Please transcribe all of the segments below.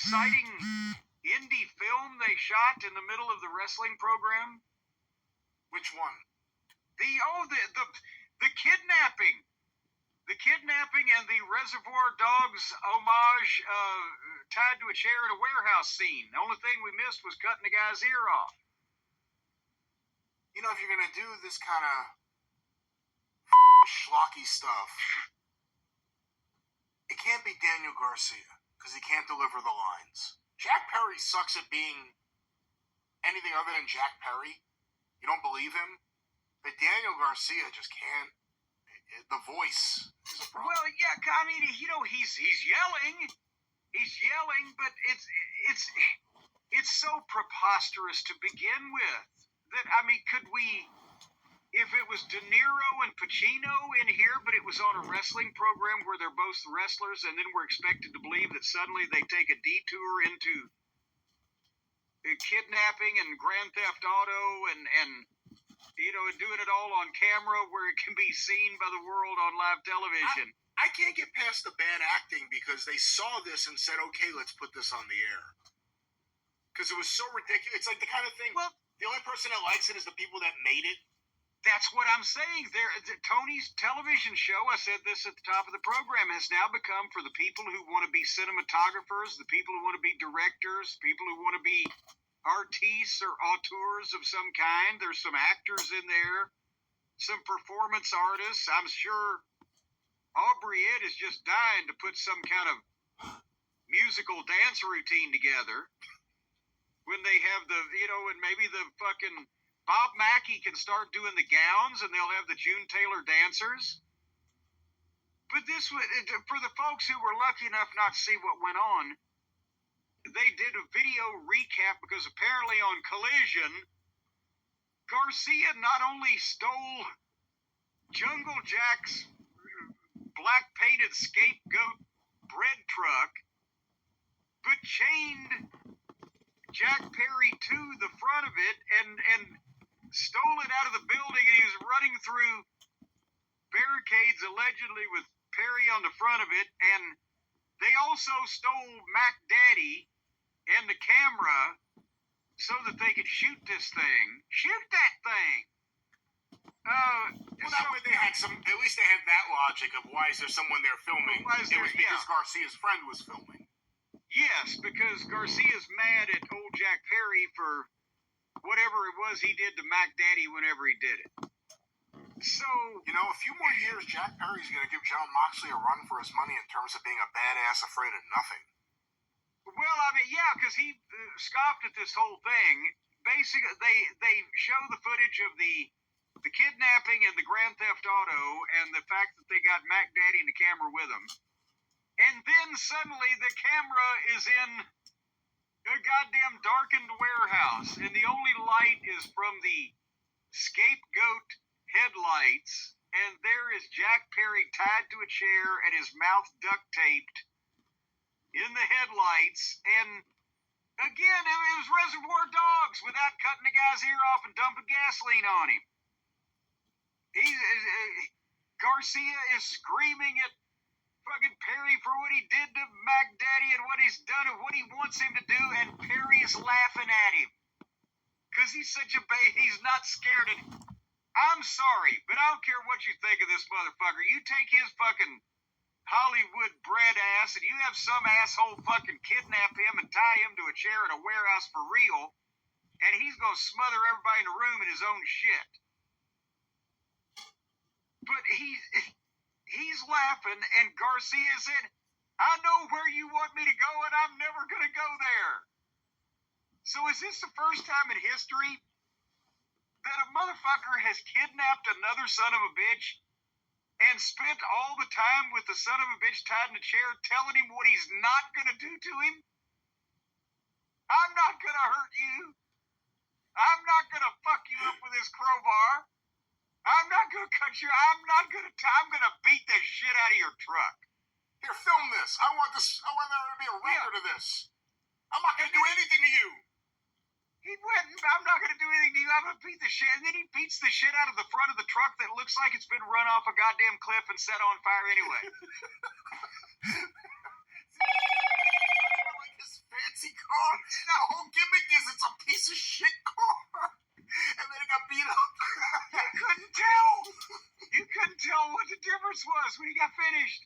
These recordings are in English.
exciting indie film they shot in the middle of the wrestling program? Which one? The kidnapping. The kidnapping and the Reservoir Dogs homage tied to a chair in a warehouse scene. The only thing we missed was cutting the guy's ear off. You know, if you're going to do this kind of schlocky stuff, it can't be Daniel Garcia, because he can't deliver the lines. Jack Perry sucks at being anything other than Jack Perry. You don't believe him? But Daniel Garcia just can't. The voice is a problem. Well, yeah, I mean, you know, he's yelling. He's yelling, but it's so preposterous to begin with that, I mean, could we, if it was De Niro and Pacino in here, but it was on a wrestling program where they're both wrestlers, and then we're expected to believe that suddenly they take a detour into kidnapping and Grand Theft Auto and you know, doing it all on camera where it can be seen by the world on live television. I can't get past the bad acting because they saw this and said, okay, let's put this on the air. Because it was so ridiculous. It's like the kind of thing, well, the only person that likes it is the people that made it. That's what I'm saying. Tony's television show, I said this at the top of the program, has now become for the people who want to be cinematographers, the people who want to be directors, people who want to be artistes or auteurs of some kind. There's some actors in there, some performance artists. I'm sure Aubrey Ed is just dying to put some kind of musical dance routine together when they have the, you know, and maybe the fucking Bob Mackey can start doing the gowns and they'll have the June Taylor dancers. But this was, for the folks who were lucky enough not to see what went on, they did a video recap because apparently on Collision, Garcia not only stole Jungle Jack's black painted scapegoat bread truck, but chained Jack Perry to the front of it and stole it out of the building, and he was running through barricades allegedly with Perry on the front of it, and they also stole Mac Daddy and the camera so that they could shoot this thing. Shoot that thing! Well, that way they had some, at least they had that logic of why is there someone there filming? It was because Garcia's friend was filming. Yes, because Garcia's mad at old Jack Perry for whatever it was he did to Mac Daddy whenever he did it. So, you know, a few more years, Jack Perry's going to give John Moxley a run for his money in terms of being a badass afraid of nothing. Well, I mean, yeah, because he scoffed at this whole thing. Basically, they show the footage of the kidnapping and the Grand Theft Auto and the fact that they got Mac Daddy and the camera with them. And then suddenly the camera is in a goddamn darkened warehouse, and the only light is from the scapegoat headlights, and there is Jack Perry tied to a chair and his mouth duct taped in the headlights. And again, it was Reservoir Dogs without cutting the guy's ear off and dumping gasoline on him. Garcia is screaming at fucking Perry for what he did to Mac Daddy and what he's done and what he wants him to do, and Perry is laughing at him because he's such a he's not scared of him. I'm sorry, but I don't care what you think of this motherfucker. You take his fucking Hollywood bread ass and you have some asshole fucking kidnap him and tie him to a chair in a warehouse for real, and he's gonna smother everybody in the room in his own shit. But he's laughing, and Garcia said, I know where you want me to go, and I'm never going to go there. So is this the first time in history that a motherfucker has kidnapped another son of a bitch and spent all the time with the son of a bitch tied in a chair telling him what he's not going to do to him? I'm not going to hurt you. I'm not going to fuck you up with this crowbar. I'm not going to cut you. I'm going to beat the shit out of your truck. Here, film this. I want there to be a record of this. I'm not going to do anything to you. He went, I'm not going to do anything to you. I'm going to beat the shit. And then he beats the shit out of the front of the truck that looks like it's been run off a goddamn cliff and set on fire anyway. Like his wrong. The whole gimmick is it's a piece of shit car. And then it got beat up. You couldn't tell what the difference was when he got finished.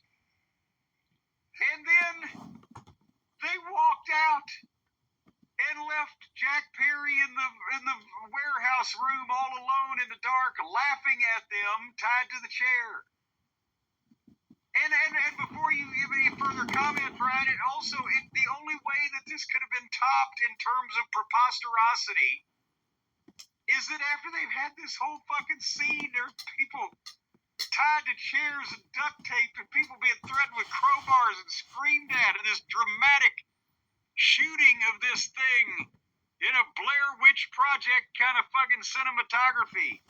And then they walked out and left Jack Perry in the warehouse room all alone in the dark, laughing at them, tied to the chair. And before you give any further comment, Brian, the only way that this could have been topped in terms of preposterosity is that after they've had this whole fucking scene, there are people tied to chairs and duct tape and people being threatened with crowbars and screamed at, and this dramatic shooting of this thing in a Blair Witch Project kind of fucking cinematography.